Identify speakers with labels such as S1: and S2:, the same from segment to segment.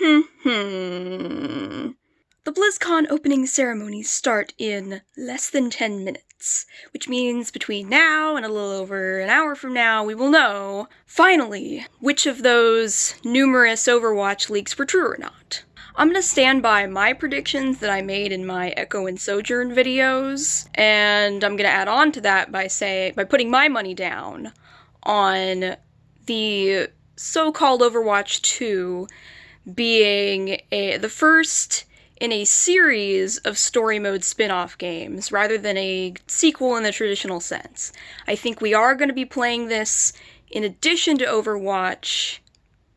S1: The BlizzCon opening ceremonies start in less than 10 minutes, which means between now and a little over an hour from now, we will know, finally, which of those numerous Overwatch leaks were true or not. I'm gonna stand by my predictions that I made in my Echo and Sojourn videos, and I'm gonna add on to that by putting my money down on the so-called Overwatch 2 being the first in a series of story mode spin-off games, rather than a sequel in the traditional sense. I think we are going to be playing this in addition to Overwatch,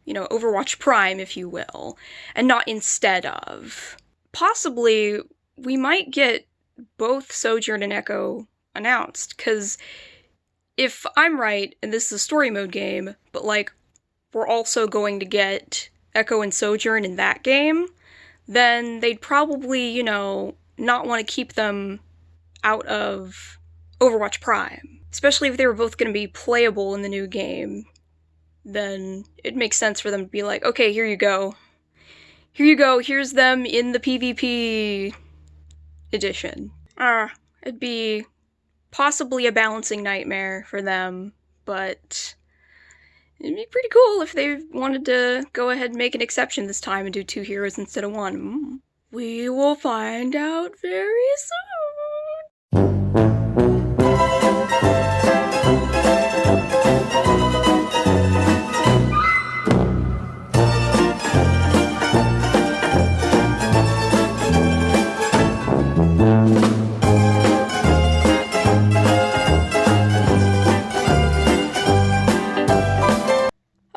S1: Overwatch Prime, if you will, and not instead of. Possibly, we might get both Sojourn and Echo announced, because if I'm right, and this is a story mode game, but we're also going to get Echo and Sojourn in that game, then they'd probably, not want to keep them out of Overwatch Prime. Especially if they were both going to be playable in the new game, then it makes sense for them to be like, okay, here you go. Here you go, here's them in the PvP edition. It'd be possibly a balancing nightmare for them, but it'd be pretty cool if they wanted to go ahead and make an exception this time and do 2 heroes instead of 1. We will find out very soon.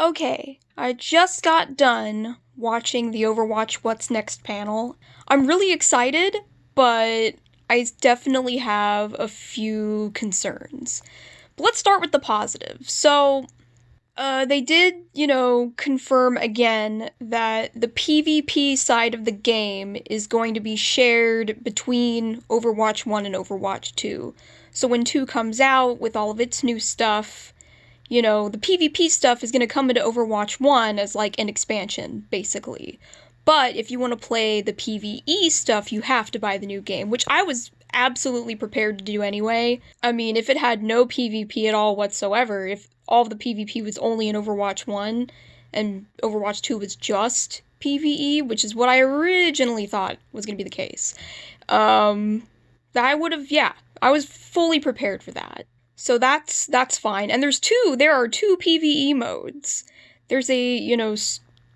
S1: Okay, I just got done watching the Overwatch What's Next panel. I'm really excited, but I definitely have a few concerns. But let's start with the positives. So, they did, confirm again that the PvP side of the game is going to be shared between Overwatch 1 and Overwatch 2. So when 2 comes out with all of its new stuff, the PvP stuff is going to come into Overwatch 1 as, an expansion, basically. But if you want to play the PvE stuff, you have to buy the new game, which I was absolutely prepared to do anyway. I mean, if it had no PvP at all whatsoever, if all of the PvP was only in Overwatch 1, and Overwatch 2 was just PvE, which is what I originally thought was going to be the case, I was fully prepared for that. So that's fine. And there are two PvE modes. There's a,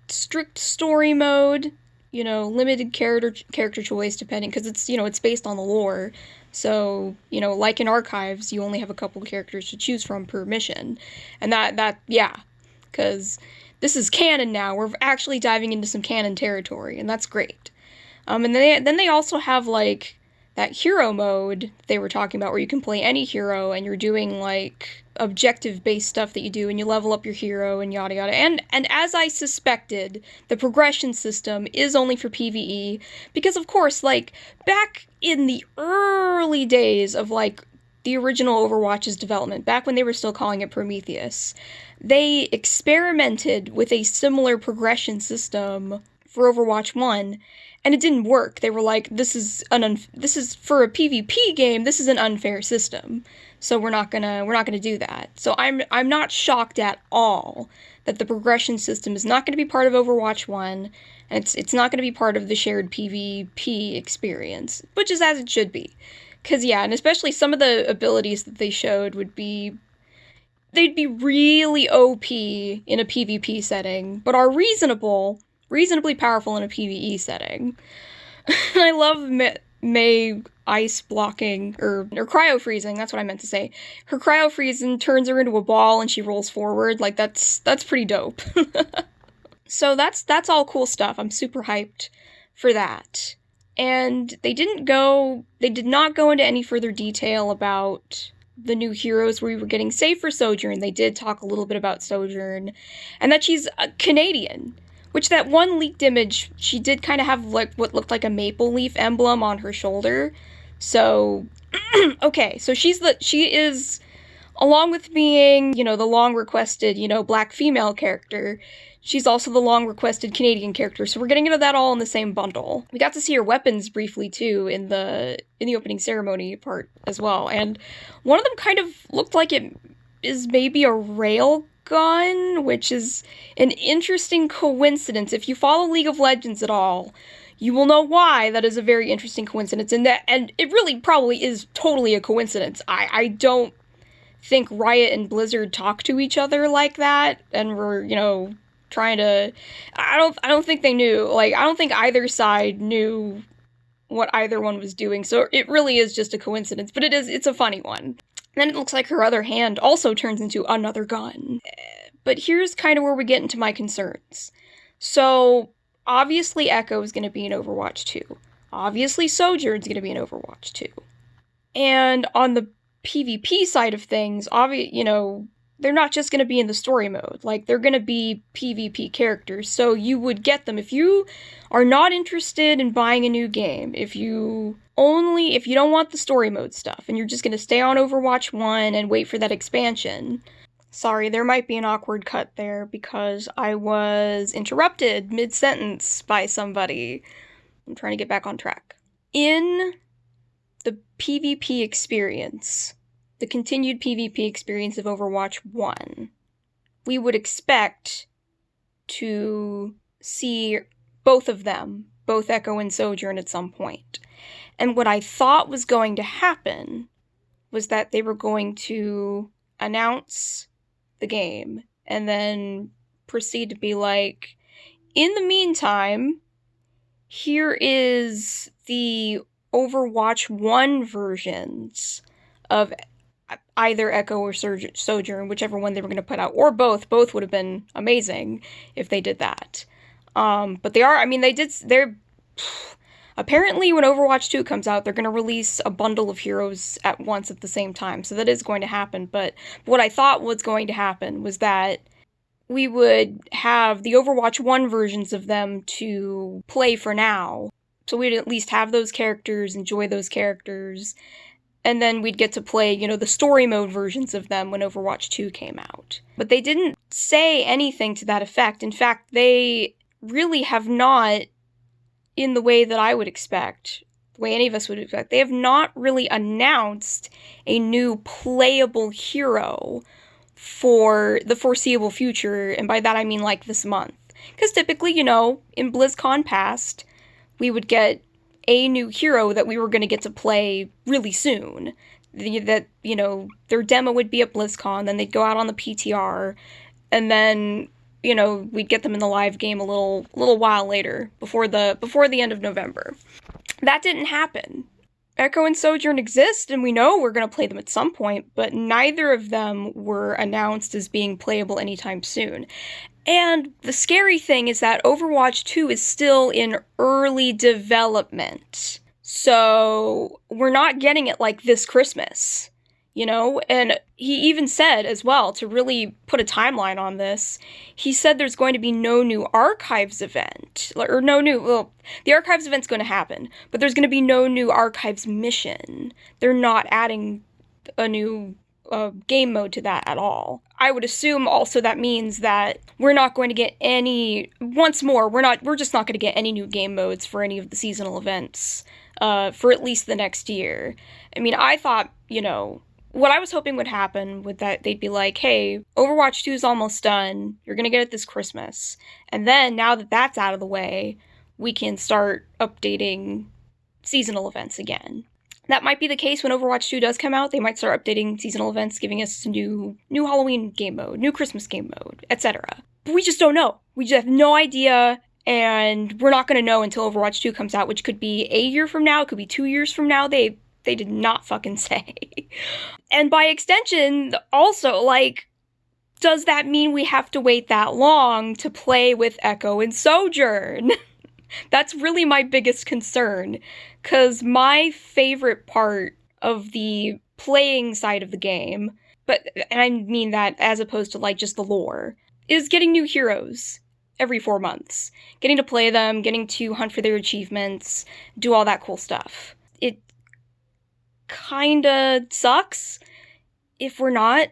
S1: strict story mode, limited character choice depending, because it's based on the lore. So, like in Archives, you only have a couple of characters to choose from per mission. And because this is canon now. We're actually diving into some canon territory, and that's great. And then they also have, that hero mode they were talking about, where you can play any hero and you're doing objective-based stuff that you do, and you level up your hero and yada yada. And as I suspected, the progression system is only for PvE, because of course, back in the early days of the original Overwatch's development, back when they were still calling it Prometheus, they experimented with a similar progression system for Overwatch 1, and it didn't work. They were like, this is for a PvP game, this is an unfair system. So we're not gonna do that. So I'm not shocked at all that the progression system is not gonna be part of Overwatch 1, and it's not gonna be part of the shared PvP experience, which is as it should be. Cause and especially some of the abilities that they showed they'd be really OP in a PvP setting, but are reasonably powerful in a PvE setting. I love Mei ice blocking, or cryo freezing, that's what I meant to say. Her cryo freezing turns her into a ball and she rolls forward, that's pretty dope. So that's all cool stuff. I'm super hyped for that. And they did not go into any further detail about the new heroes we were getting, save for Sojourn. They did talk a little bit about Sojourn, and that she's a Canadian. Which, that one leaked image, she did kind of have, what looked like a maple leaf emblem on her shoulder. So, okay, so she is along with being, the long-requested, black female character, she's also the long-requested Canadian character, so we're getting into that all in the same bundle. We got to see her weapons briefly, too, in the opening ceremony part as well, and one of them kind of looked like it is maybe a rail gun, which is an interesting coincidence. If you follow League of Legends at all, you will know why that is a very interesting coincidence, and it really probably is totally a coincidence. I don't think Riot and Blizzard talk to each other like that, and were, trying to... I don't think they knew. Like, I don't think either side knew what either one was doing, so it really is just a coincidence, but it's a funny one. Then it looks like her other hand also turns into another gun. But here's kind of where we get into my concerns. So, obviously Echo is going to be in Overwatch 2. Obviously Sojourn's going to be in Overwatch 2. And on the PvP side of things, they're not just going to be in the story mode. Like, they're going to be PvP characters, so you would get them. If you are not interested in buying a new game, if you don't want the story mode stuff, and you're just going to stay on Overwatch 1 and wait for that expansion... Sorry, there might be an awkward cut there because I was interrupted mid-sentence by somebody. I'm trying to get back on track. In the PvP experience, the continued PvP experience of Overwatch 1, we would expect to see both of them, both Echo and Sojourn, at some point. And what I thought was going to happen was that they were going to announce the game and then proceed to be like, in the meantime, here is the Overwatch 1 versions of either Echo or Sojourn, whichever one they were going to put out, or both. Both would have been amazing if they did that. But they're apparently when Overwatch 2 comes out, they're going to release a bundle of heroes at once at the same time, so that is going to happen. But what I thought was going to happen was that we would have the Overwatch 1 versions of them to play for now, so we'd at least have those characters, enjoy those characters, and then we'd get to play, the story mode versions of them when Overwatch 2 came out. But they didn't say anything to that effect. In fact, they really have not, in the way that I would expect, the way any of us would expect, they have not really announced a new playable hero for the foreseeable future, and by that I mean like this month. Because typically, in BlizzCon past, we would get a new hero that we were going to get to play really soon. That, their demo would be at BlizzCon, then they'd go out on the PTR, and then we'd get them in the live game a little while later, before the end of November. That didn't happen. Echo and Sojourn exist, and we know we're going to play them at some point, but neither of them were announced as being playable anytime soon. And the scary thing is that Overwatch 2 is still in early development. So we're not getting it like this Christmas. And he even said as well, to really put a timeline on this, he said there's going to be no new Archives event, the Archives event's going to happen, but there's going to be no new Archives mission. They're not adding a new game mode to that at all. I would assume also that means that we're not going to get we're just not going to get any new game modes for any of the seasonal events, for at least the next year. I mean, I thought, what I was hoping would happen with that, they'd be like, hey, Overwatch 2 is almost done, you're gonna get it this Christmas, and then, now that that's out of the way, we can start updating seasonal events again. That might be the case when Overwatch 2 does come out. They might start updating seasonal events, giving us new Halloween game mode, new Christmas game mode, etc. But we just don't know. We just have no idea, and we're not gonna know until Overwatch 2 comes out, which could be a year from now, it could be 2 years from now. They did not fucking say. And by extension, also, does that mean we have to wait that long to play with Echo and Sojourn? That's really my biggest concern, because my favorite part of the playing side of the game, and I mean that as opposed to, just the lore, is getting new heroes every 4 months. Getting to play them, getting to hunt for their achievements, do all that cool stuff. It kinda sucks if we're not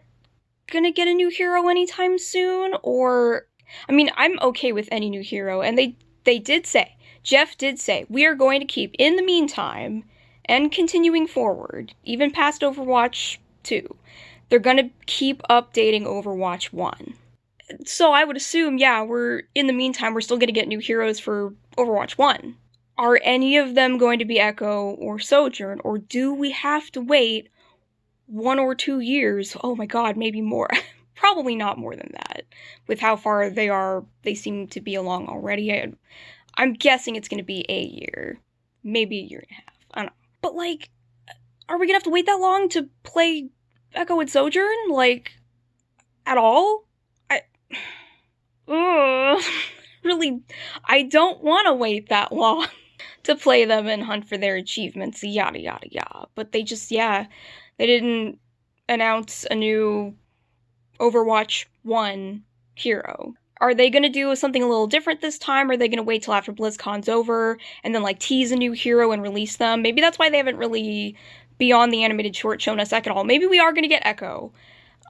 S1: gonna get a new hero anytime soon, or I mean, I'm okay with any new hero, and they did say, Jeff did say, we are going to keep in the meantime and continuing forward, even past Overwatch 2. They're gonna keep updating Overwatch 1. So I would assume, yeah, we're in the meantime, we're still gonna get new heroes for Overwatch 1. Are any of them going to be Echo or Sojourn, or do we have to wait 1 or 2 years? Oh my god, maybe more. Probably not more than that, with how far they seem to be along already. I'm guessing it's going to be a year, maybe a year and a half. I don't know. But, like, are we going to have to wait that long to play Echo and Sojourn? Like, at all? Really, I don't want to wait that long to play them and hunt for their achievements, yada yada yada. But they just, yeah, they didn't announce a new Overwatch 1 hero. Are they going to do something a little different this time? Or are they going to wait till after BlizzCon's over and then, like, tease a new hero and release them? Maybe that's why they haven't really, beyond the animated short, shown us Echo at all. Maybe we are going to get Echo.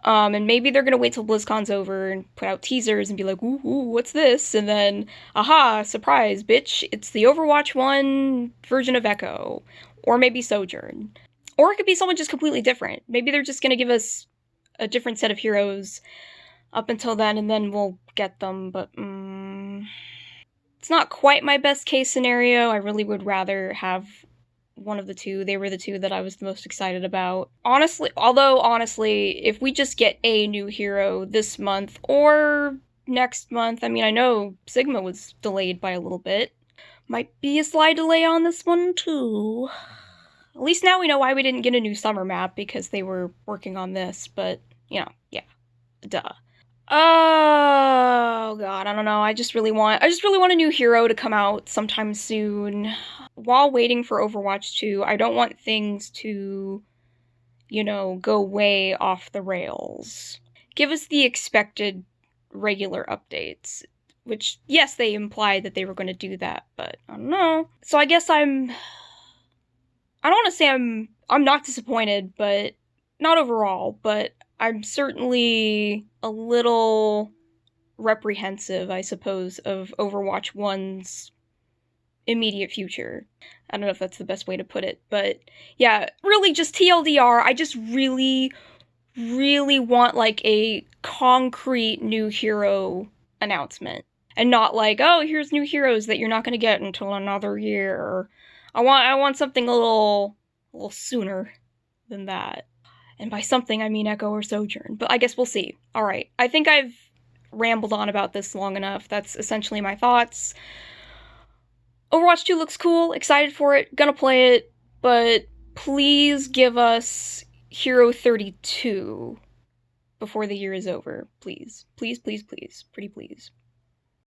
S1: And maybe they're going to wait till BlizzCon's over and put out teasers and be like, ooh, what's this? And then, aha, surprise, bitch, it's the Overwatch 1 version of Echo. Or maybe Sojourn. Or it could be someone just completely different. Maybe they're just going to give us a different set of heroes up until then, and then we'll get them, but it's not quite my best case scenario. I really would rather have one of the two. They were the two that I was the most excited about. Honestly, if we just get a new hero this month or next month, I mean, I know Sigma was delayed by a little bit. Might be a slight delay on this one, too. At least now we know why we didn't get a new summer map, because they were working on this, but, you know, yeah. Duh. Oh god, I don't know. I just really want a new hero to come out sometime soon. While waiting for Overwatch 2, I don't want things to, you know, go way off the rails. Give us the expected regular updates. Which, yes, they implied that they were going to do that, but I don't know. So I guess I don't want to say I'm not disappointed, but not overall, but I'm certainly a little reprehensive, I suppose, of Overwatch 1's immediate future. I don't know if that's the best way to put it, but yeah, really just TLDR, I just really, really want, like, a concrete new hero announcement. And not like, oh, here's new heroes that you're not going to get until another year. I want something a little sooner than that. And by something, I mean Echo or Sojourn. But I guess we'll see. Alright, I think I've rambled on about this long enough. That's essentially my thoughts. Overwatch 2 looks cool. Excited for it. Gonna play it. But please give us Hero 32 before the year is over. Please. Please, please, please. Pretty please.